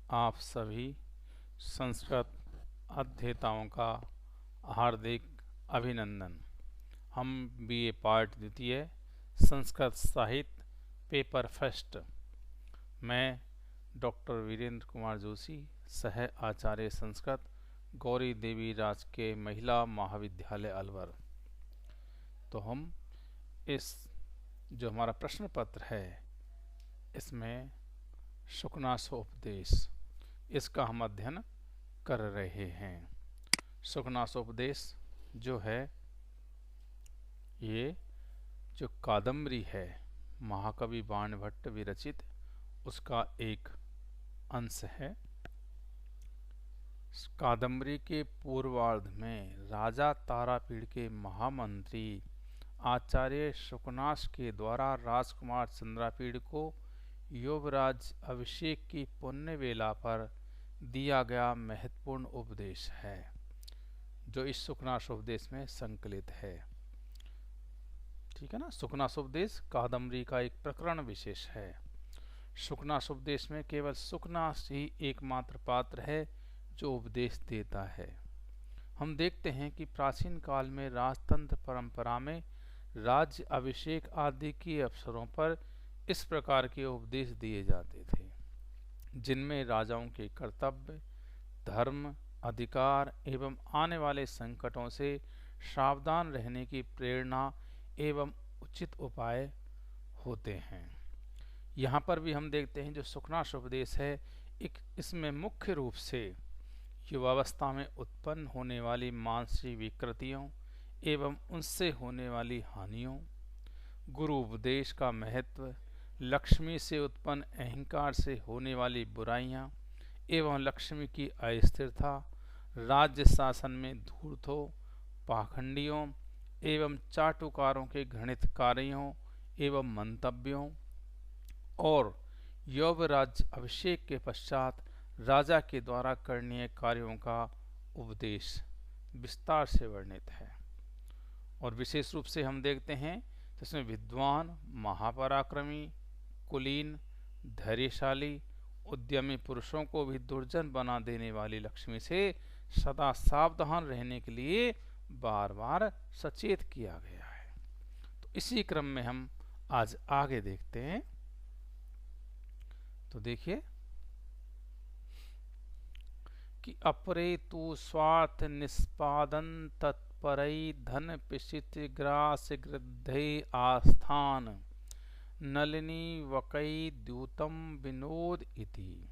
आप सभी संस्कृत अध्येताओं का हार्दिक अभिनंदन। हम बीए पार्ट द्वितीय संस्कृत साहित्य पेपर फर्स्ट, मैं डॉक्टर वीरेंद्र कुमार जोशी, सह आचार्य संस्कृत, गौरी देवी राजकीय महिला महाविद्यालय अलवर। तो हम इस जो हमारा प्रश्न पत्र है इसमें शुकनासोपदेश, इसका हम अध्ययन कर रहे हैं। शुकनासोपदेश जो है ये जो कादम्बरी है महाकवि बाणभट्ट विरचित, उसका एक अंश है। कादम्बरी के पूर्वार्ध में राजा तारापीड़ के महामंत्री आचार्य शुकनास के द्वारा राजकुमार चंद्रापीड़ को युवराज अभिषेक की पुण्य वेला पर दिया गया महत्वपूर्ण उपदेश है, जो इस शुकनासोपदेश में संकलित है। ठीक है ना। शुकनासोपदेश कादम्बरी का एक प्रकरण विशेष है। शुकनासोपदेश में केवल शुकनास ही एकमात्र पात्र है जो उपदेश देता है। हम देखते हैं कि प्राचीन काल में राजतंत्र परंपरा में राज्य अभिषेक आदि के अवसरों पर इस प्रकार के उपदेश दिए जाते थे, जिनमें राजाओं के कर्तव्य, धर्म, अधिकार एवं आने वाले संकटों से सावधान रहने की प्रेरणा एवं उचित उपाय होते हैं। यहाँ पर भी हम देखते हैं जो शुकनासोपदेश है, इसमें मुख्य रूप से युवावस्था में उत्पन्न होने वाली मानसिक विकृतियों एवं उनसे होने वाली हानियों, गुरु उपदेश का महत्व, लक्ष्मी से उत्पन्न अहंकार से होने वाली बुराइयां एवं लक्ष्मी की अस्थिरता, राज्य शासन में धूर्तों, पाखंडियों एवं चाटुकारों के घृणित कार्यों एवं मंतव्यों, और युवराज अभिषेक के पश्चात राजा के द्वारा करणीय कार्यों का उपदेश विस्तार से वर्णित है। और विशेष रूप से हम देखते हैं जिसमें विद्वान, महापराक्रमी, कुलीन, धैर्यशाली, उद्यमी पुरुषों को भी दुर्जन बना देने वाली लक्ष्मी से सदा सावधान रहने के लिए बार बार सचेत किया गया है। तो इसी क्रम में हम आज आगे देखते हैं। तो देखिए कि अपरे तु स्वार्थ निष्पादन तत्परै धन पिशित ग्रास गृद्धे आस्थान नलिनी वकै द्यूतम विनोद इति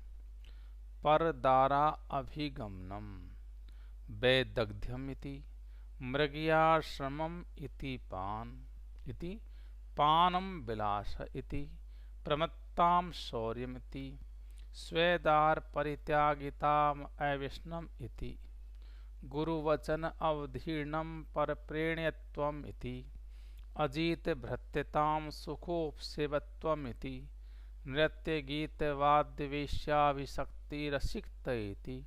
परदारा अभिगमनम वैदग्ध्यम इति मृगयाश्रमम इति पानम विलास इति प्रमत्ताम शौर्यमिति स्वेदार परित्यागिताम अविष्णम इति गुरुवचन अवधीर्णम परप्रेण्यत्वम इति अजीत भृत्यताम सुखोपसेवत्वम इति नृत्य गीत वाद्य वेश्याभिशक्ति रसिकत इति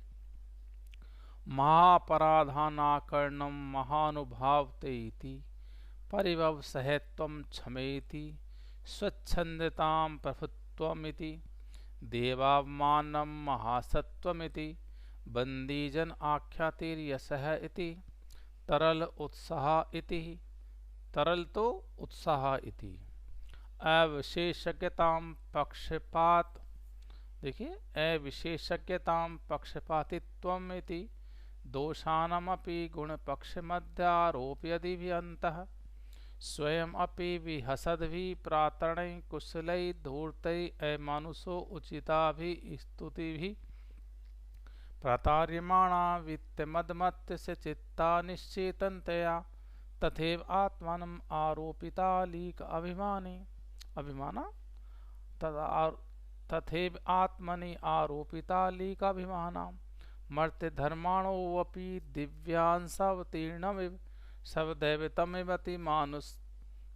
महापराधानाकर्णम महानुभावते इति परिभव सहेत्वम क्षमेति स्वच्छंदताम प्रभुत्वमिति देवावमानम महासत्वमिति बंदीजन आख्यातिर्यशः इति तरल उत्साह इति तरल तो उत्साह इति अविशेषज्ञताम पक्षपात, देखिए अविशेषज्ञताम पक्षपातित्वम इति दोषानमपि गुणपक्षमध्यारोपयदिभ्यन्तः स्वयं अपि विहसद्भिः प्रातरणैः कुशलैः धूर्तैः अमानुषो उचिताभिः स्तुतिभिः प्रतार्यमाणा वित्तमदमत्त से चित्ता निश्चेतनतया तथैव आत्मानम् आरोपिता लीक अभिमाना तथैव आत्मनि आरोपिता लीक अभिमाना मर्त्य धर्माणोऽपि दिव्यांशावतीर्णमिव सवदैवतमिवति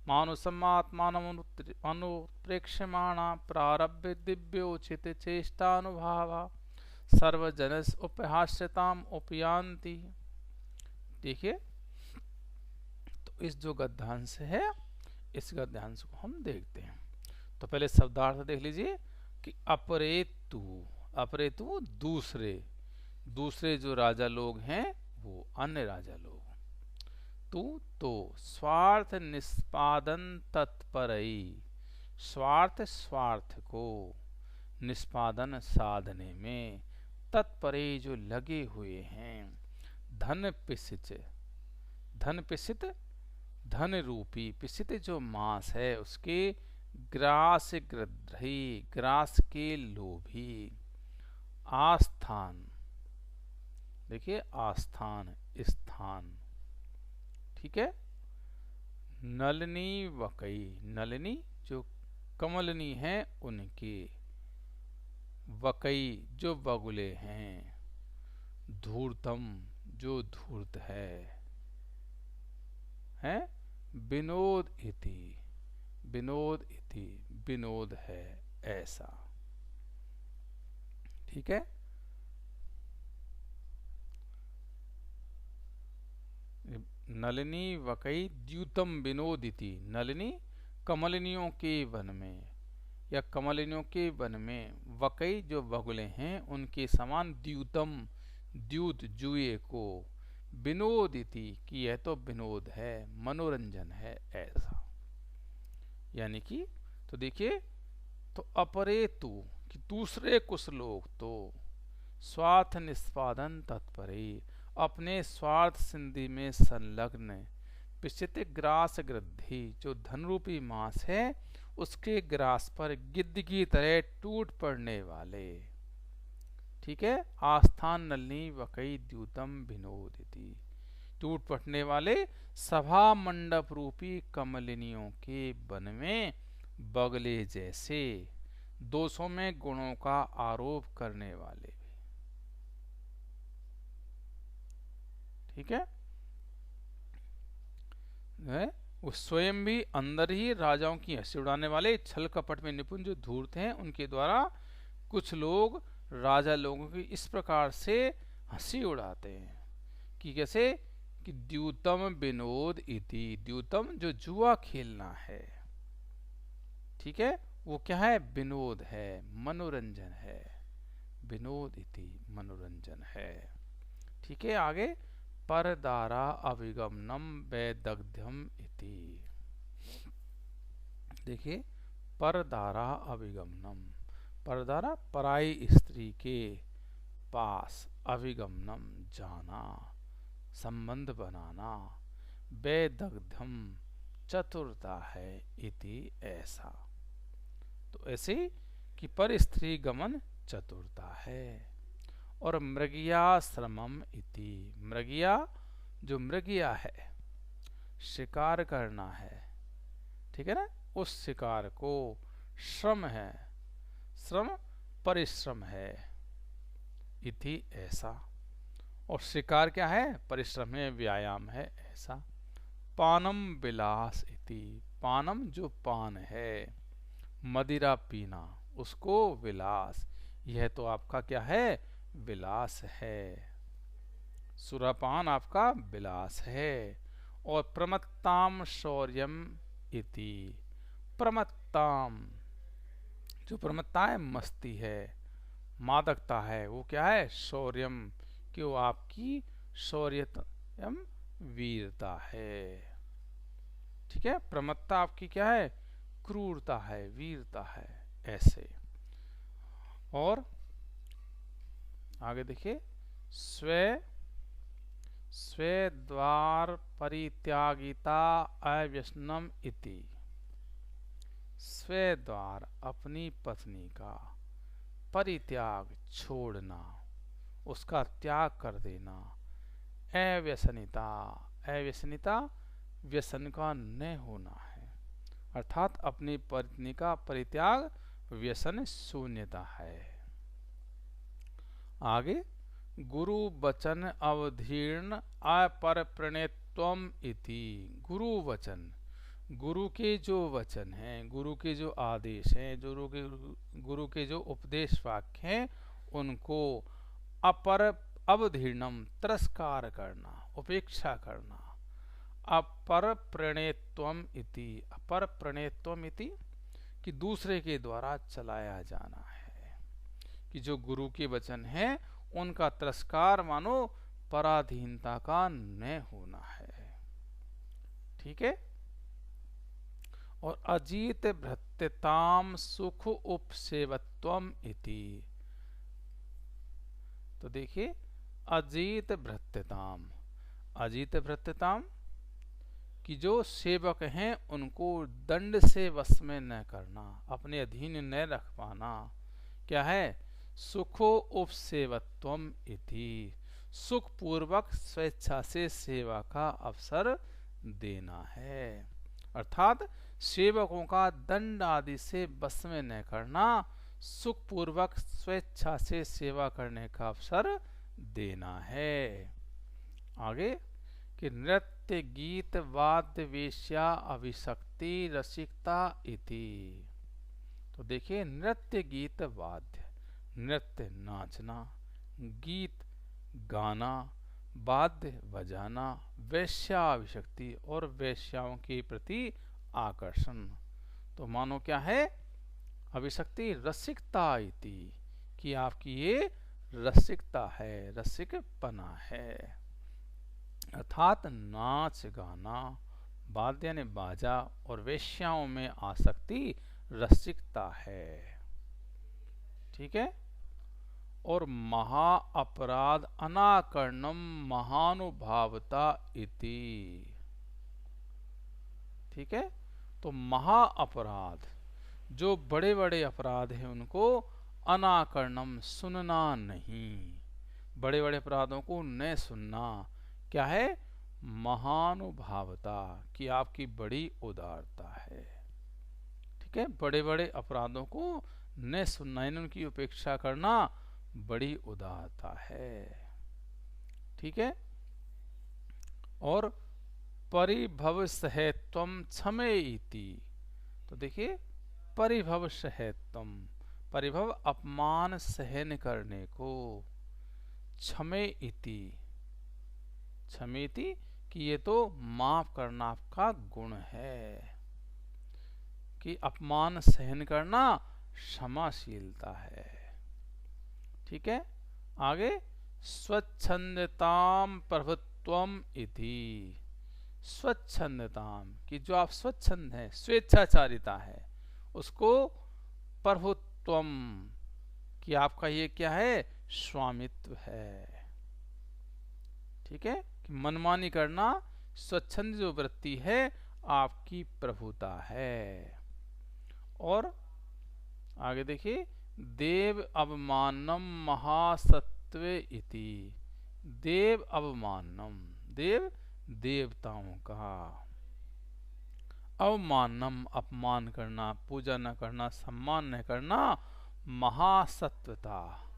मानुषमात्मानमनुत्प्रेक्ष्यमाणा प्रारभ्य दिव्योचित चेष्टानुभावा सर्वजनस उपहास्यताम उपयांति। देखिए तो इस जो गद्यांश है, इस गद्यांश को हम देखते हैं। तो पहले शब्दार्थ देख लीजिए कि अपरेतु, अपितु दूसरे दूसरे जो राजा लोग हैं वो अन्य राजा लोग। तो स्वार्थ निष्पादन तत्परई, स्वार्थ स्वार्थ को निष्पादन साधने में तत्परे जो लगे हुए हैं, धन पिशिच, धन पिशित धन रूपी, पिशित जो मांस है उसके ग्रास गृध्री, ग्रास के लोभी, आस्थान, देखिए आस्थान स्थान, ठीक है। नलिनी वकई, नलिनी जो कमलनी है उनके, वकई जो बगुले हैं, धूर्तम जो धूर्त है, विनोद इति, विनोद इति विनोद है ऐसा, ठीक है। नलिनी वकई द्यूतम विनोदिति, नलिनी कमलिनियों के वन में या कमलिनियों के वन में, वकई जो बगुले हैं उनके समान, द्यूतम द्यूत जुए को, विनोदिति कि यह तो विनोद है, मनोरंजन है ऐसा। यानी कि तो देखिए, तो अपरेतु कि दूसरे कुछ लोग तो स्वार्थ निष्पादन तत्परे, अपने स्वार्थ सिद्धि में संलग्न, पिशित ग्रास गृद्धि जो धनरूपी मांस है उसके ग्रास पर गिद्ध की तरह टूट पड़ने वाले, ठीक है। आस्थान नलिनी वकई द्यूतम विनोदिति, टूट पड़ने वाले सभा मंडप रूपी कमलिनियों के वन में बगले जैसे, दोषों में गुणों का आरोप करने वाले भी, ठीक है। वो स्वयं भी अंदर ही राजाओं की हंसी उड़ाने वाले, छल कपट में निपुण जो धूर्त हैं उनके द्वारा कुछ लोग राजा लोगों की इस प्रकार से हंसी उड़ाते हैं कि कैसे, कि द्यूतम विनोद इति, द्यूतम जो जुआ खेलना है, ठीक है, वो क्या है, विनोद है, मनोरंजन है, विनोद इति मनोरंजन है, ठीक है। आगे परदारा अभिगमनम वैदग्ध्यम इति, देखिए परदारा अभिगमनम, परदारा पराई स्त्री के पास, अभिगमनम जाना, संबंध बनाना, वैदग्ध्यम चतुरता है, इति ऐसा, तो ऐसे कि पर स्त्री गमन चतुरता है। और मृगियाश्रमम इति, मृगिया जो मृगिया है, शिकार करना है, ठीक है ना, उस शिकार को श्रम है, श्रम परिश्रम है, इति ऐसा, और शिकार क्या है, परिश्रम है, व्यायाम है ऐसा। पानम विलास इति, पानम जो पान है, मदिरा पीना, उसको विलास, यह तो आपका क्या है, विलास है, सुरापान आपका विलास है। और प्रमत्ताम शौर्यम इति, प्रमत्ताम जो प्रमत्ता है मस्ती है, मादकता है, वो क्या है, शौर्यम कि वो आपकी शौर्यम वीरता है, ठीक है। प्रमत्ता आपकी क्या है, क्रूरता है, वीरता है ऐसे। और आगे देखिए, स्वे द्वार परित्यागिता अव्यसनम इति, स्वे द्वार अपनी पत्नी का, परित्याग छोड़ना, उसका त्याग कर देना, अव्यसनिता, अव्यसनिता व्यसन का न होना है, अर्थात अपनी पत्नी का परित्याग व्यसन शून्यता है। आगे गुरु वचन अवधीर्ण अपर प्रणेत्वम इति, गुरु वचन, गुरु के जो वचन हैं, गुरु के जो आदेश हैं, गुरु के जो उपदेश वाक्य हैं, उनको अपर अवधीर्णम तिरस्कार करना, उपेक्षा करना, अपर प्रणेत्वम इति, अपर प्रणेत्वम इति कि दूसरे के द्वारा चलाया जाना है, कि जो गुरु के वचन है उनका तिरस्कार मानो पराधीनता का न होना है। ठीक है। और अजीत भृत्यताम सुख उपसेवत्वम इति। तो देखिए अजीत भृत्यताम, अजीत भृत्यताम कि जो सेवक हैं उनको दंड से वश में न करना, अपने अधीन न रख पाना, क्या है, सुखो उपसेवत्वम इति, सुख पूर्वक स्वेच्छा से सेवा का अवसर देना है। अर्थात सेवकों का दंड आदि से वश में न करना, सुख पूर्वक स्वेच्छा से सेवा करने का अवसर देना है। आगे कि नृत्य गीत वाद्य वेश्या अभिशक्ति रसिकता इति। तो देखिए नृत्य गीत वाद्य, नृत्य नाचना, गीत गाना, वाद्य बजाना, वेश्याभिशक्ति और वेश्याओं के प्रति आकर्षण। तो मानो क्या है, अभिशक्ति रसिकता इति, कि आपकी ये रसिकता है, रसिकपना है। अर्थात नाच गाना, वाद्य यानी बाजा और वेश्याओं में आसक्ति रसिकता है। ठीक है। और महा अपराध अनाकर्णम महानुभावता इति। ठीक है। तो महा अपराध, जो बड़े बड़े अपराध हैं उनको अनाकर्णम सुनना नहीं, बड़े बड़े अपराधों को न सुनना, क्या है, महानुभावता, कि आपकी बड़ी उदारता है। ठीक है। बड़े बड़े अपराधों को न सुनना, उनकी उपेक्षा करना बड़ी उदारता है। ठीक है। और परिभव सहेत्वम क्षमे इति। तो देखिए परिभव सहेत्वम, परिभव अपमान सहन करने को, क्षमे इति, क्षमेति कि ये तो माफ करना आपका गुण है, कि अपमान सहन करना क्षमाशीलता है। ठीक है। आगे स्वच्छंदताम प्रभुत्वम इति। स्वच्छंदताम कि जो आप स्वच्छंद हैं, स्वेच्छाचारिता है, उसको प्रभुत्वम कि आपका ये क्या है, स्वामित्व है। ठीक है। कि मनमानी करना, स्वच्छंद जो वृत्ति है आपकी प्रभुता है। और आगे देखिए देव अवमानम महासत्व इति। देव अवमानम, देव देवताओं का, अवमानम अपमान करना, पूजा न करना, सम्मान न करना, महासत्वता,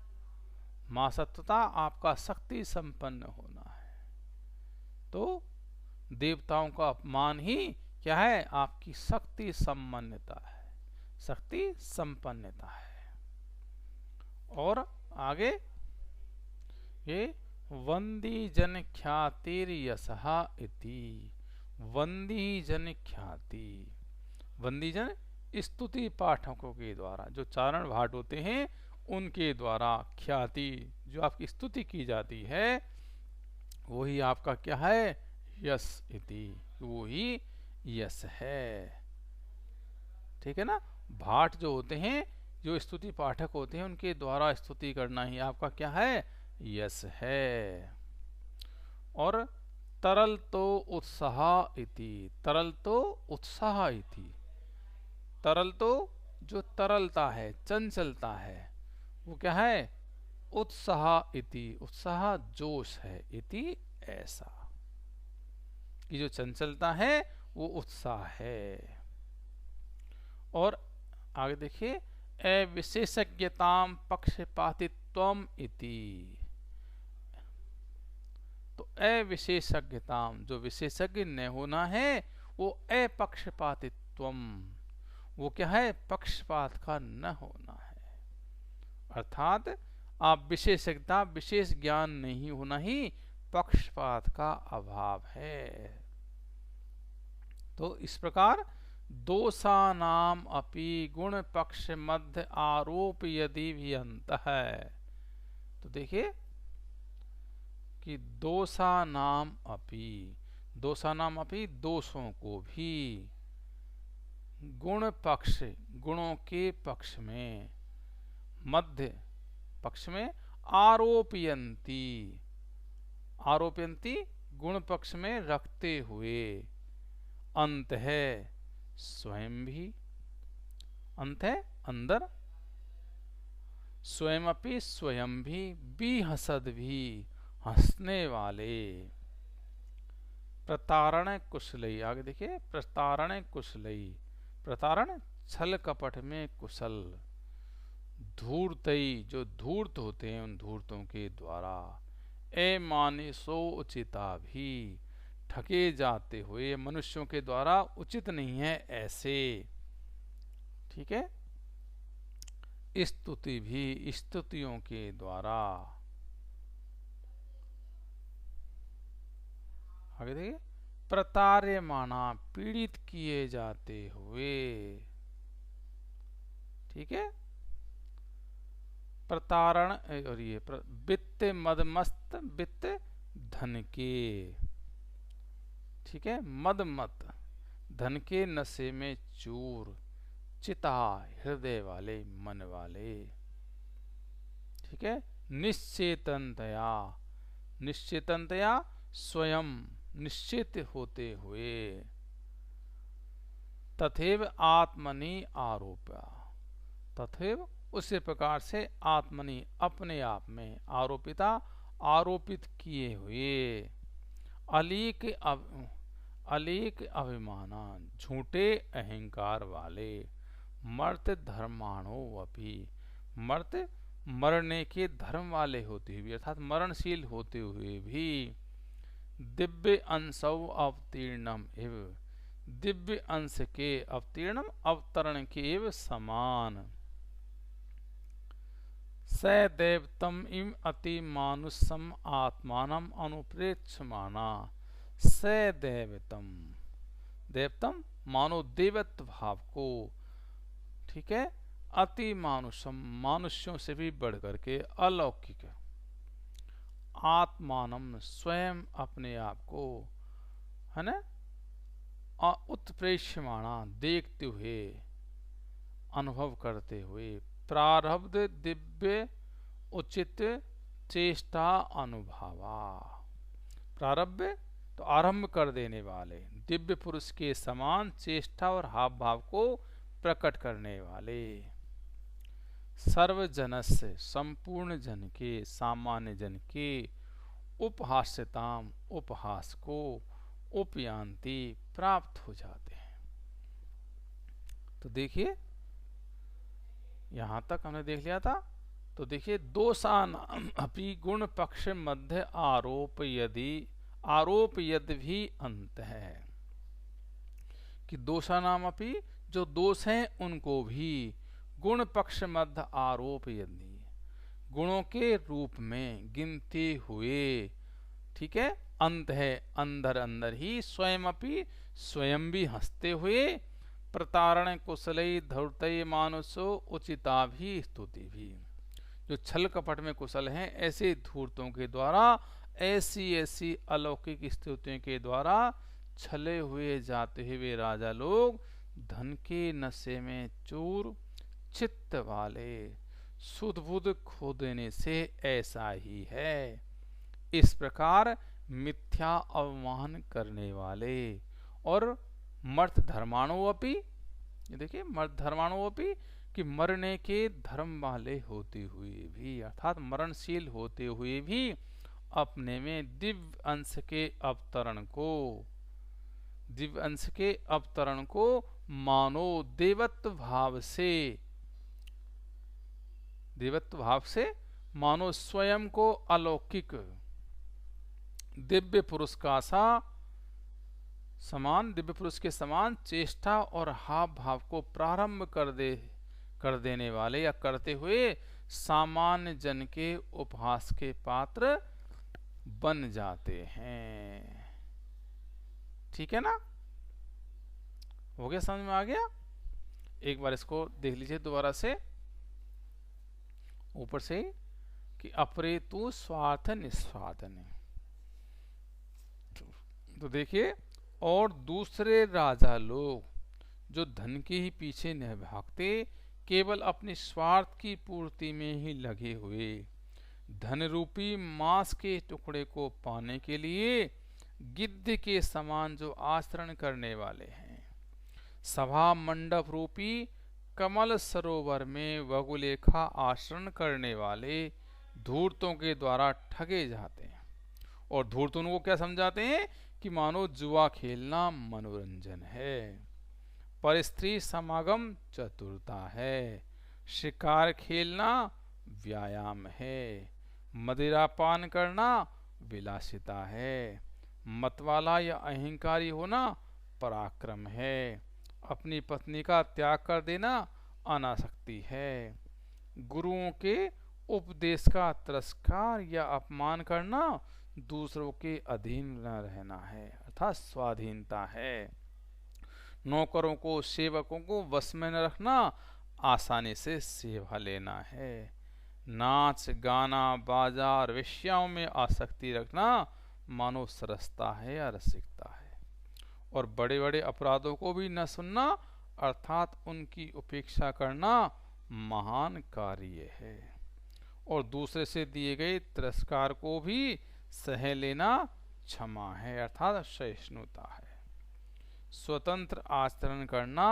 महासत्वता आपका शक्ति संपन्न होना है। तो देवताओं का अपमान ही क्या है, आपकी शक्ति सम्पन्नता है, शक्ति संपन्नता है। और आगे ये वंदी जन ख्यातिर यशहा इति। वंदी जन ख्याति, वंदी जन स्तुति पाठकों के द्वारा, जो चारण भाट होते हैं उनके द्वारा, ख्याति जो आपकी स्तुति की जाती है वही आपका क्या है, यश इति, वो ही यश है। ठीक है ना। भाट जो होते हैं, जो स्तुति पाठक होते हैं, उनके द्वारा स्तुति करना ही आपका क्या है, यश है। और तरल तो उत्साह इति। तरल तो उत्साह इति, तरल तो जो तरलता है, चंचलता है, वो क्या है, उत्साह इति, उत्साह जोश है, इति ऐसा, कि जो चंचलता है वो उत्साह है। और आगे देखिए अविशेषज्ञताम पक्षपातित्वम इति। तो अविशेषज्ञताम, जो विशेषज्ञ न होना है, वो अपक्षपातित्वम, वो क्या है, पक्षपात का न होना है। अर्थात आप विशेषज्ञता, विशेष ज्ञान नहीं होना ही पक्षपात का अभाव है। तो इस प्रकार दोषानाम अपि गुण पक्ष मध्य आरोप यदि भी अंत है। तो देखिए कि दोषानाम अपि दोषों को भी गुण पक्ष गुणों के पक्ष में मध्य पक्ष में आरोपयंती गुण पक्ष में रखते हुए अंत है स्वयं भी अंत है अंदर स्वयं भी हसद भी हंसने वाले प्रतारण कुशलई। आगे देखिए प्रतारण कुशलई प्रतारण छल कपट में कुशल धूर्तई जो धूर्त होते हैं उन धूर्तों के द्वारा मानिसो उचिता भी ठगे जाते हुए मनुष्यों के द्वारा उचित नहीं है ऐसे। ठीक है स्तुति भी स्तुतियों के द्वारा। आगे देखिए प्रतार्यमाना पीड़ित किए जाते हुए। ठीक है प्रतारण और ये वित्त मदमस्त वित्त धन के। ठीक है मदमत धन के नशे में चूर चिता हृदय वाले मन वाले। ठीक है निश्चेतनतया स्वयं निश्चित होते हुए तथैव आत्मनि आरोप्य तथैव उसी प्रकार से आत्मनि अपने आप में आरोपित किए हुए अलीक अभिमाना झूठे अहंकार वाले मर्त धर्माणो अपि मर्त मरने के धर्म वाले होते हुए अर्थात मरणशील होते हुए भी दिव्य अंशव अवतीर्णम एव दिव्य अंश के अवतीर्णम अवतरण के एव समान सदैवतम इम अति मानुषम आत्मानम अनुप्रेक्षमाना सदैवतम देवतम मानो देवत्व भाव को। ठीक है अति मानुषम मानुष्यों से भी बढ़ करके अलौकिक आत्मानम स्वयं अपने आप को है ना उत्प्रेक्षमाणा देखते हुए अनुभव करते हुए प्रारब्ध दिव्य उचित चेष्टा अनुभवा। प्रारब्ध तो आरंभ कर देने वाले दिव्य पुरुष के समान चेष्टा और हाव भाव को प्रकट करने वाले सर्वजनस्य संपूर्ण जन के सामान्य जन के उपहास्यताम उपहास को उपयांति प्राप्त हो जाते हैं। तो देखिए यहां तक हमने देख लिया था। तो देखिए दोषानाम अपि गुण पक्ष मध्य आरोप यदि भी अंत है कि दोषानाम अपि जो दोष हैं उनको भी गुण पक्ष मध्य आरोप यदि गुणों के रूप में गिनते हुए। ठीक है अंत है अंदर ही स्वयं भी हंसते हुए प्रतारण कुशलई धौर्तय मानुषो उचिता भी स्तुति भी जो छल कपट में कुशल हैं ऐसे धूर्तों के द्वारा ऐसी अलौकिक स्तुतियों के द्वारा छले हुए जाते हुए राजा लोग धन के नशे में चूर चित्त वाले सुध बुध खो देने से ऐसा ही है। इस प्रकार मिथ्या अवमान करने वाले और मर्थ धर्माणोपि देखिए मर्थ धर्माणोपि कि मरने के धर्म वाले होते हुए भी अर्थात मरणशील होते हुए भी अपने में दिव्य अंश के अवतरण को मानो देवत्व भाव से मानो स्वयं को अलौकिक दिव्य पुरुष के समान चेष्टा और हाव भाव को प्रारंभ कर देने वाले या करते हुए सामान्य जन के उपहास के पात्र बन जाते हैं। ठीक है ना। हो गया, समझ में आ गया? एक बार इसको देख लीजिए दोबारा से ऊपर से, कि अपरे तू स्वार्थ निस्वार्थन। तो देखिए, और दूसरे राजा लोग जो धन के ही पीछे नहीं भागते, केवल अपने स्वार्थ की पूर्ति में ही लगे हुए, धन रूपी मांस के टुकड़े को पाने के लिए गिद्ध के समान जो आचरण करने वाले हैं, सभा मंडप रूपी कमल सरोवर में वगुलेखा आचरण करने वाले धूर्तों के द्वारा ठगे जाते हैं। और धूर्त उनको क्या समझाते हैं कि मानो जुआ खेलना मनोरंजन है, पर स्त्री समागम चतुरता है, शिकार खेलना व्यायाम है, मदिरा पान करना विलासिता है, मतवाला या अहंकारी होना पराक्रम है, अपनी पत्नी का त्याग कर देना अनासक्ति है, गुरुओं के उपदेश का तिरस्कार या अपमान करना दूसरों के अधीन न रहना है, अर्थात स्वाधीनता है, नौकरों को सेवकों को वश में न रखना आसानी से सेवा लेना है, नाच गाना बाजार वेश्याओं में आसक्ति रखना मानो सरसता है या रसिकता है, और बड़े बड़े अपराधों को भी न सुनना अर्थात उनकी उपेक्षा करना महान कार्य है, और दूसरे से दिए गए तिरस्कार को भी सह लेना क्षमा है, अर्थात सहिष्णुता है, स्वतंत्र आचरण करना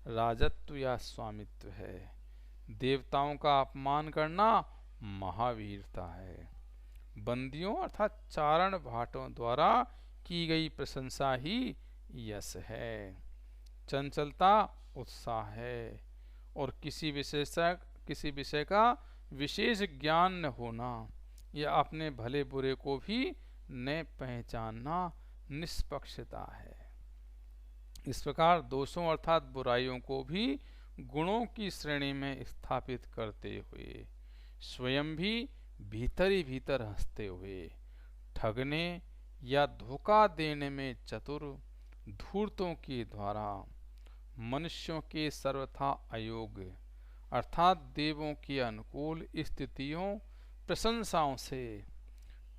राजत्व या स्वामित्व है, देवताओं का अपमान करना महावीरता है, बंदियों अर्थात चारण भाटों द्वारा की गई प्रशंसा ही यश है, चंचलता उत्साह है, और किसी विषय का विशेष ज्ञान न होना या अपने भले बुरे को भी न पहचानना निष्पक्षता है। इस प्रकार दोषों अर्थात बुराइयों को भी गुणों की श्रेणी में स्थापित करते हुए स्वयं भी भीतर ही भीतर हंसते हुए ठगने या धोखा देने में चतुर धूर्तों के द्वारा मनुष्यों के सर्वथा अयोग्य अर्थात देवों के अनुकूल स्थितियों प्रशंसाओं से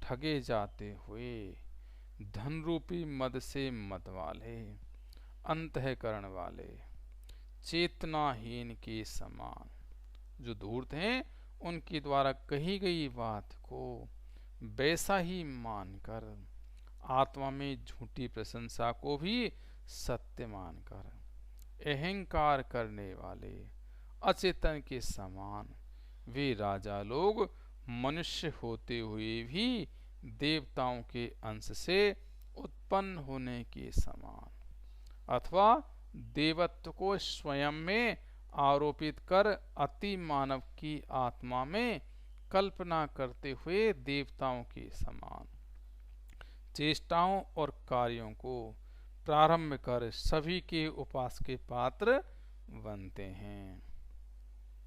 ठगे जाते हुए धन रूपी मद से मद वाले अंतःकरण वाले चेतनाहीन के समान जो धूर्त हैं उनके द्वारा कही गई बात को वैसा ही मानकर आत्मा में झूठी प्रशंसा को भी सत्य मानकर अहंकार करने वाले अचेतन के समान वे राजा लोग मनुष्य होते हुए भी देवताओं के अंश से उत्पन्न होने के समान अथवा देवत्व को स्वयं में आरोपित कर अति मानव की आत्मा में कल्पना करते हुए देवताओं के समान चेष्टाओं और कार्यों को प्रारंभ कर सभी के उपास के पात्र बनते हैं।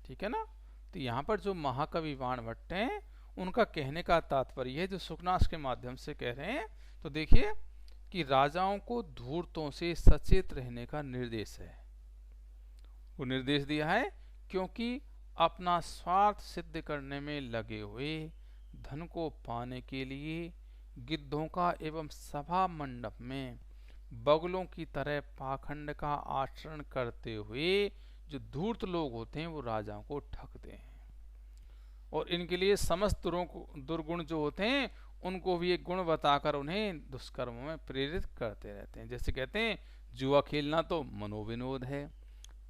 ठीक है ना। तो यहाँ पर जो महाकवि बाणभट्ट हैं उनका कहने का तात्पर्य है जो सुकनास के माध्यम से कह रहे हैं। तो देखिए कि राजाओं को धूर्तों से सचेत रहने का निर्देश है। वो निर्देश दिया है क्योंकि अपना स्वार्थ सिद्ध करने में लगे हुए धन को पाने के लिए गिद्धों का एवं सभा मंडप में बगलों की तरह पाखंड का आचरण करते हुए जो धूर्त लोग होते हैं वो राजाओं को ठगते हैं और इनके लिए समस्त दुर्गुण जो होते हैं उनको भी एक गुण बताकर उन्हें दुष्कर्मों में प्रेरित करते रहते हैं। जैसे कहते हैं जुआ खेलना तो मनोविनोद है,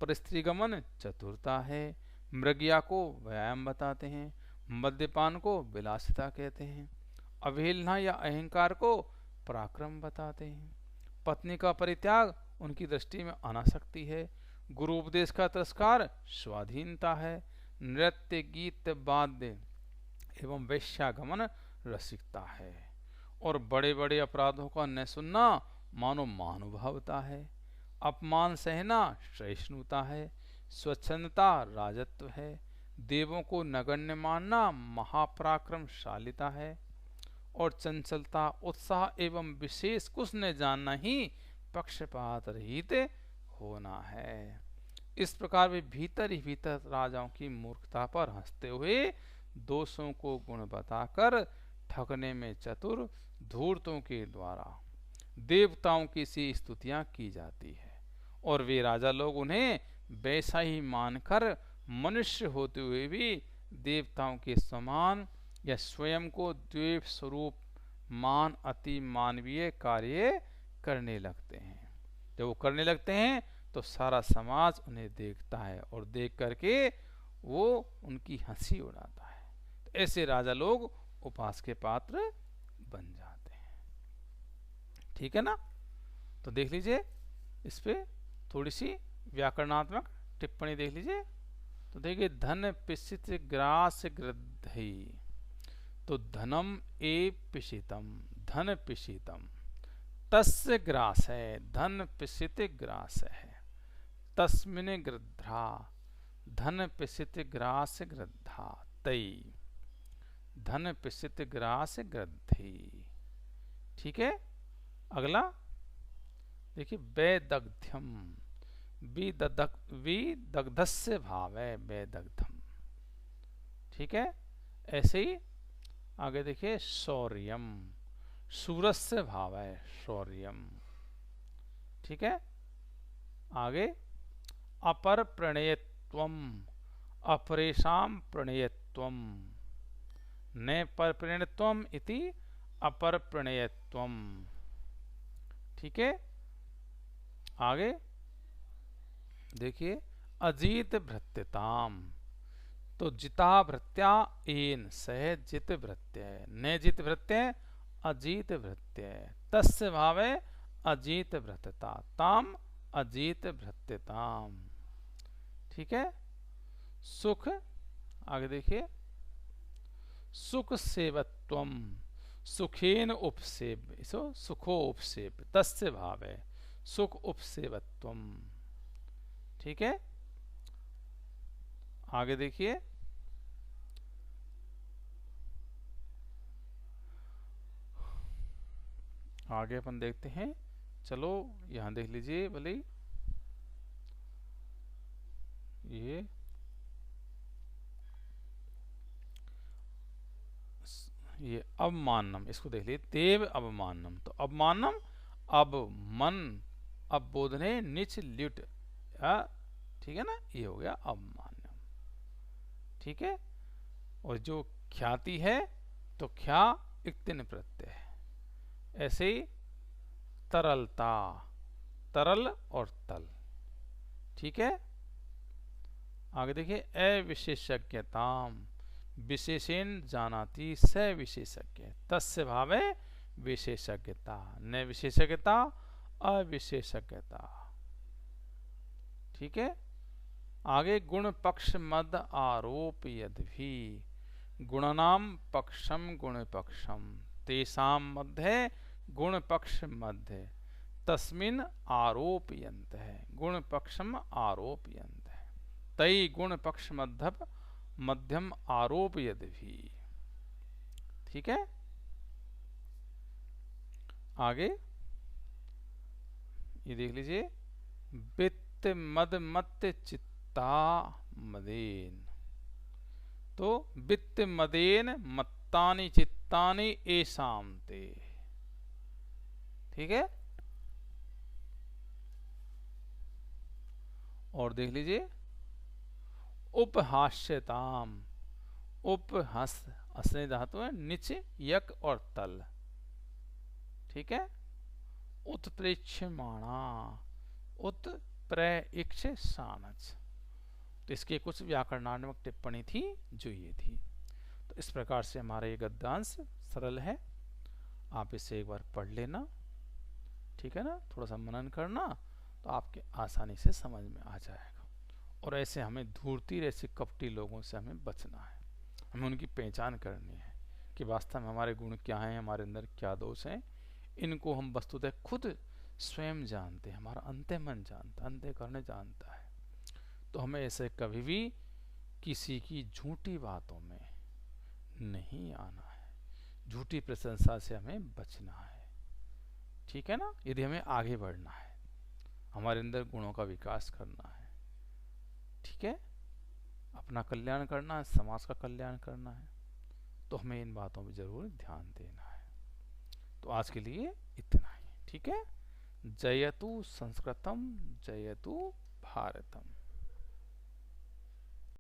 पर स्त्रीगमन चतुरता है, मृगया को व्यायाम बताते हैं, मद्यपान को विलासिता कहते हैं, अवहेलना या अहंकार को पराक्रम बताते हैं, पत्नी का परित्याग उनकी दृष्टि में अनासक्ति है, गुरु उपदेश का तिरस्कार स्वाधीनता है, नृत्य गीत वाद्य एवं वेश्यागमन रसिकता है और बड़े बड़े अपराधों का न सुनना मानो महानुभावता है, अपमान सहना सहिष्णुता है, स्वच्छंदता राजत्व है, देवों को नगण्य मानना महापराक्रमशालिता है और चंचलता उत्साह एवं विशेष कुछ न जानना ही पक्षपात रहित होना है। इस प्रकार वे भीतर ही भीतर राजाओं की मूर्खता पर हंसते हुए दोषों को गुण बताकर ठगने में चतुर धूर्तों के द्वारा देवताओं की सी स्तुतियां की जाती है, और वे राजा लोग उन्हें वैसा ही मानकर मनुष्य होते हुए भी देवताओं के समान या स्वयं को द्वीप स्वरूप मान अति मानवीय कार्य करने लगते हैं। जब वो करने लगते हैं तो सारा समाज उन्हें देखता है और देख करके वो उनकी हंसी उड़ाता है। तो ऐसे राजा लोग उपास के पात्र बन जाते हैं। ठीक है ना। तो देख लीजिए इस पे थोड़ी सी व्याकरणात्मक टिप्पणी देख लीजिए। तो देखिए धन पिशित ग्रास गृद्धि, तो धनम ए पिशितम, धन पिशितम, तस्य ग्रास है, धन पिशित ग्रास है, तस्मिन गृध्रा, धन पिशित ग्रास गृद्धा, तई धन पिशित ग्रास गृद्धि। ठीक है। अगला देखिए वैदग्ध्यम, विदग्धस्य भाव है वैदग्ध्यम। ठीक है। ऐसे ही आगे देखिए शौर्यम, शूरस्य भाव है शौर्यम। ठीक है। आगे अपर प्रणयत्वम, अपरेशाम प्रणयत्वम, न पर प्रणयत्वम इति अपर प्रणयत्वम। ठीक है। आगे देखिए अजीत भृत्यताम, तो जिता भृत्या एन सह जित भृत्य, न जित भृत्य अजीत भृत्य, तस्य भावे अजीत भृत्यता, ताम अजीत भृत्यताम। ठीक है। सुख, आगे देखिए सुख सेवत्वम, सुखेन उपसेव, इसो सुखो उपसेव, तस्य भावे सुख उपसेवत्वम। ठीक है। आगे देखिए आगे अपन देखते हैं। चलो यहां देख लीजिए भले ये अवमानम, इसको देख लीजिए देव अवमानम, तो अवमानम अब मन, अब बोधने निच ल्युट, ठीक है ना, ये हो गया अवमानम। ठीक है। और जो ख्याति है तो ख्या इक्तिन प्रत्यय है। ऐसे ही तरलता, तरल और तल। ठीक है। आगे देखिए अविशेषज्ञताम, विशेषेण जानाति स विशेषज्ञ, तस्य भावे विशेषज्ञता, न विशेषज्ञता अविशेषज्ञता। ठीक है। आगे गुण पक्ष मद आरोप यद्भी, गुणनाम पक्षम गुण पक्षम, तेषाम मध्य गुण पक्ष मध्य, तस्मिन आरोपयन्त है, गुण पक्षम आरोपयन्त है, तई गुण पक्ष मध्यम आरोपयद भी। ठीक है। आगे ये देख लीजिए वित्त मद मत चित्ता मदेन, तो वित्त मदेन मत्तानि चित्तानि एसाम ते। ठीक है। और देख लीजिए उपहास्यताम, उपहस, हंसने धातु है निच यक और तल। ठीक है। उत्प्रेक्षमाणा, उत्प्रेक्ष सानच। तो इसके कुछ व्याकरणात्मक टिप्पणी थी जो ये थी। तो इस प्रकार से हमारा ये गद्यांश सरल है, आप इसे एक बार पढ़ लेना। ठीक है ना, थोड़ा सा मनन करना तो आपके आसानी से समझ में आ जाएगा। और ऐसे हमें धूर्ती, ऐसे कपटी लोगों से हमें बचना है, हमें उनकी पहचान करनी है कि वास्तव में हमारे गुण क्या हैं, हमारे अंदर क्या दोष हैं। इनको हम वस्तुतः खुद स्वयं जानते हैं, हमारा अंतःमन जानता, अंतःकरण जानता है। तो हमें ऐसे कभी भी किसी की झूठी बातों में नहीं आना है, झूठी प्रशंसा से हमें बचना है। ठीक है ना, यदि हमें आगे बढ़ना है। हमारे अंदर गुणों का विकास करना है। ठीक है, अपना कल्याण करना है, समाज का कल्याण करना है, तो हमें इन बातों पर जरूर ध्यान देना है। तो आज के लिए इतना ही। ठीक है, जयतु संस्कृतम, जयतु भारतम।